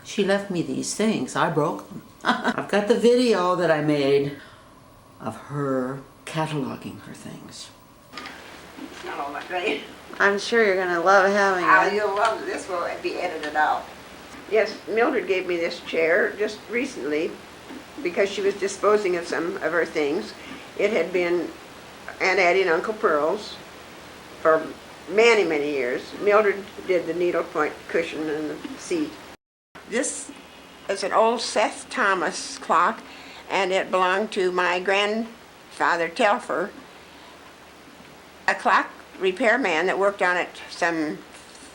she left me these things. I broke them. I've got the video that I made of her cataloging her things. It's not all that great. I'm sure you're going to love having it. You'll love it. This will be edited out. Yes, Mildred gave me this chair just recently because she was disposing of some of her things. It had been Aunt Addie and Uncle Pearl's for many, many years. Mildred did the needlepoint cushion and the seat. This is an old Seth-Thomas-Clock, and it belonged to my grandfather, Telfer, a clock repairman that worked on it some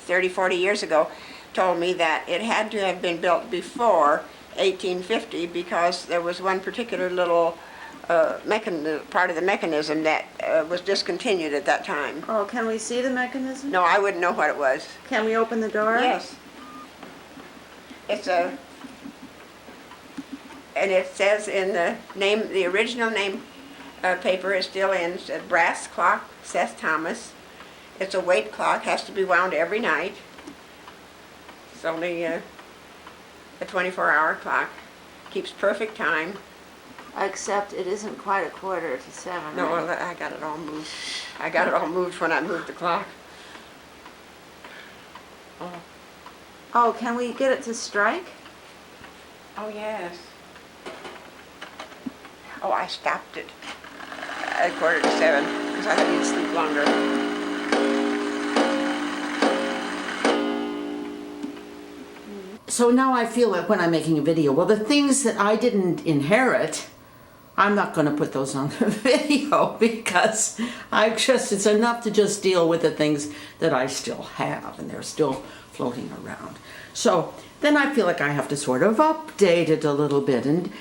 30, 40 years ago. Told me that it had to have been built before 1850 because there was one particular little part of the mechanism that was discontinued at that time. Oh, can we see the mechanism? No, I wouldn't know what it was. Can we open the door? Yes. It's and it says in the name, the original name paper is still in, it said brass clock, Seth Thomas. It's a weight clock, has to be wound every night. It's only a 24-hour clock. Keeps perfect time. Except it isn't quite 6:45. No, right? well, I got it all moved. I got it all moved when I moved the clock. Oh, can we get it to strike? Oh, yes. Oh, I stopped it at 6:45 because I thought you'd sleep longer. So now I feel like when I'm making a video, well, the things that I didn't inherit, I'm not going to put those on the video because it's enough to just deal with the things that I still have and they're still floating around. So then I feel like I have to sort of update it a little bit and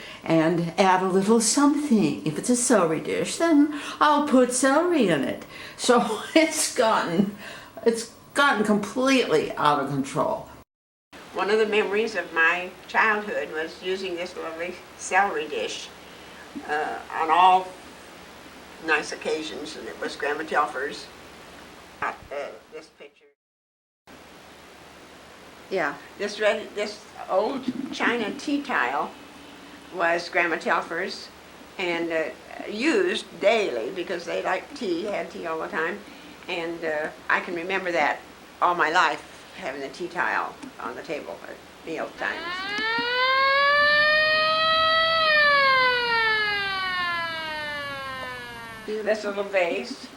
add a little something. If it's a celery dish, then I'll put celery in it. So it's gotten completely out of control. One of the memories of my childhood was using this lovely celery dish on all nice occasions, and it was Grandma Telfer's. This picture. Yeah. This old china tea tile was Grandma Telfer's and used daily because they liked tea, had tea all the time, and I can remember that all my life, having the tea tile on the table at meal times. This little vase,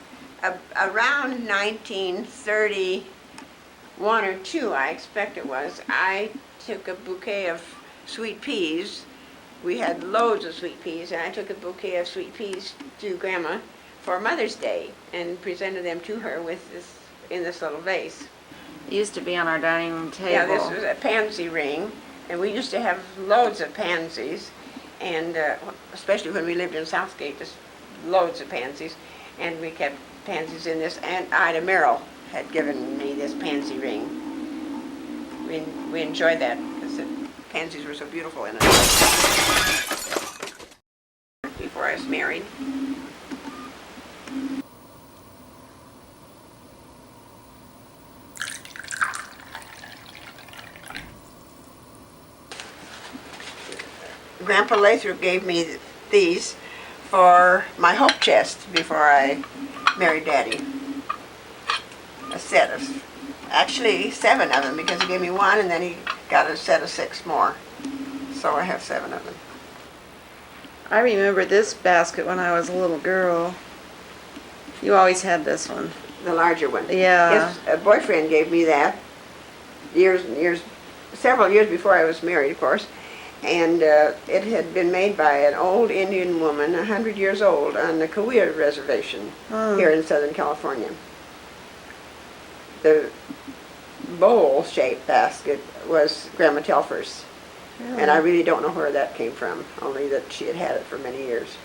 around 1931 or 2, I expect it was, I took a bouquet of sweet peas. We had loads of sweet peas, and I took a bouquet of sweet peas to Grandma for Mother's Day and presented them to her in this little vase. It used to be on our dining room table. Yeah, this was a pansy ring, and we used to have loads of pansies, and especially when we lived in Southgate, just loads of pansies, and we kept pansies in this. And Ida Merrill had given me this pansy ring. We enjoyed that because the pansies were so beautiful in it. Before I was married. Grandpa Lathrop gave me these for my hope chest before I married Daddy. A set of, actually 7 of them, because he gave me 1 and then he got a set of 6 more. So I have 7 of them. I remember this basket when I was a little girl. You always had this one. The larger one. Yeah. His boyfriend gave me that years and years, several years before I was married, of course. And it had been made by an old Indian woman, 100 years old, on the Cahuilla Reservation here in Southern California. The bowl-shaped basket was Grandma Telfer's. Really? And I really don't know where that came from, only that she had had it for many years.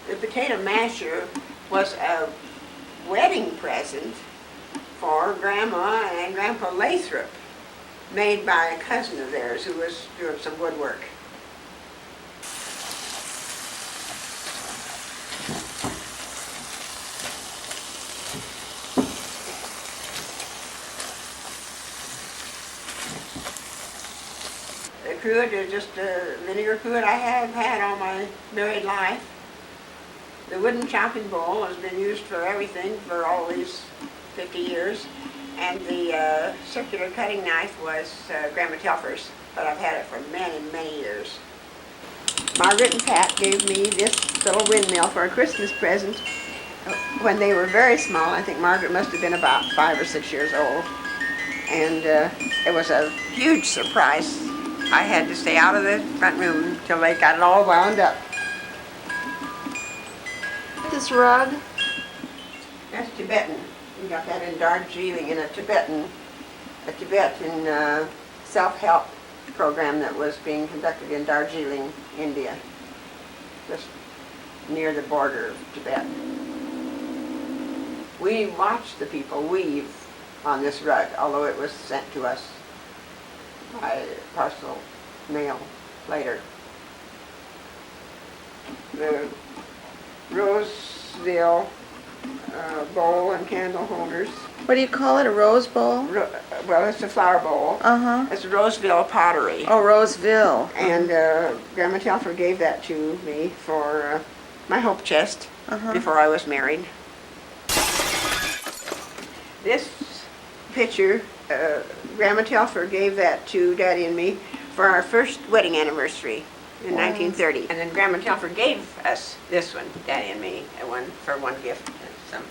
The potato masher was a wedding present for Grandma and Grandpa Lathrop, made by a cousin of theirs who was doing some woodwork. The cruet is just a vinegar cruet I have had all my married life. The wooden chopping bowl has been used for everything for all these 50 years. And the circular cutting knife was Grandma Telfer's, but I've had it for many, many years. Margaret and Pat gave me this little windmill for a Christmas present when they were very small. I think Margaret must have been about 5 or 6 years old. And it was a huge surprise. I had to stay out of the front room till they got it all wound up. This rug? That's Tibetan. We got that in Darjeeling in a Tibetan self-help program that was being conducted in Darjeeling, India, just near the border of Tibet. We watched the people weave on this rug, although it was sent to us by parcel mail later. The Roseville bowl and candle holders. What do you call it, a rose bowl? Well, it's a flower bowl. Uh-huh. It's Roseville pottery. Oh, Roseville. And Grandma Telfer gave that to me for my hope chest before I was married. This picture, Grandma Telfer gave that to Daddy and me for our first wedding anniversary in 1930. And then Grandma Telfer gave us this one, Daddy and me, for one gift, some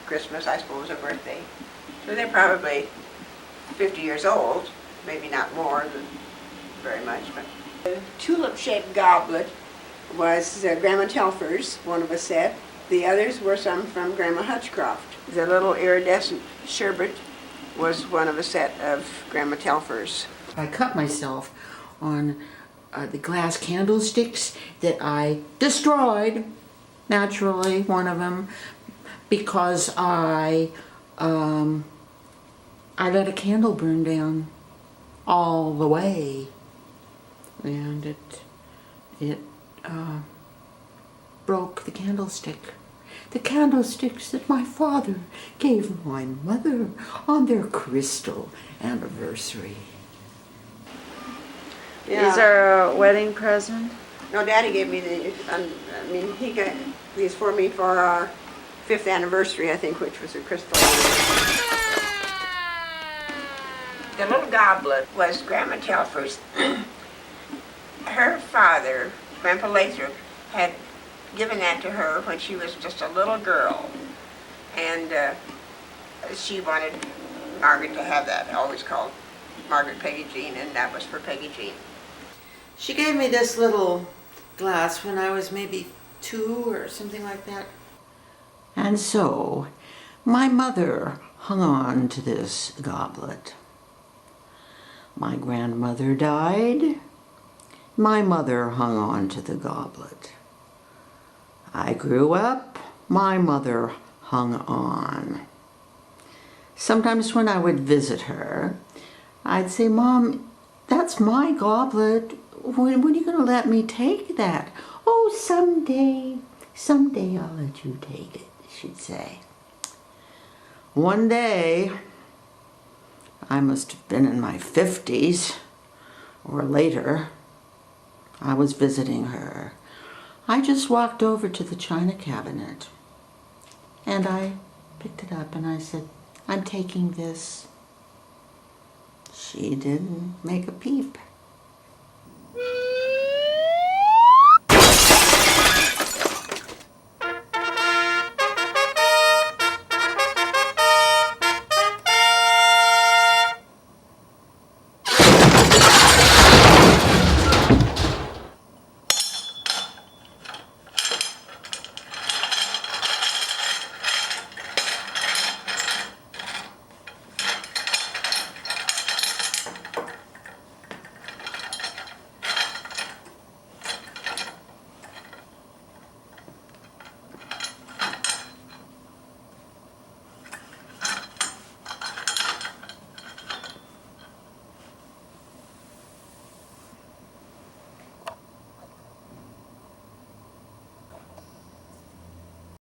Christmas, I suppose, or birthday. So they're probably 50 years old, maybe not more than very much. But the tulip-shaped goblet was Grandma Telfer's, one of a set. The others were some from Grandma Hutchcroft. The little iridescent sherbet was one of a set of Grandma Telfer's. I cut myself on the glass candlesticks that I destroyed, naturally, one of them, because I let a candle burn down all the way, and it broke the candlestick. The candlesticks that my father gave my mother on their crystal anniversary. Yeah. These are a wedding present? No, Daddy gave me these. He got these for me for our 5th anniversary, I think, which was a crystal anniversary. The little goblet was Grandma Telfer's. Her father, Grandpa Lathrop, had given that to her when she was just a little girl. And she wanted Margaret to have that. I always called Margaret Peggy Jean, and that was for Peggy Jean. She gave me this little glass when I was maybe 2 or something like that. And so, my mother hung on to this goblet. My grandmother died. My mother hung on to the goblet. I grew up. My mother hung on. Sometimes when I would visit her, I'd say, "Mom, that's my goblet. When are you going to let me take that?" "Oh, someday I'll let you take it," she'd say. One day, I must have been in my 50s or later, I was visiting her. I just walked over to the china cabinet and I picked it up and I said, "I'm taking this." She didn't make a peep.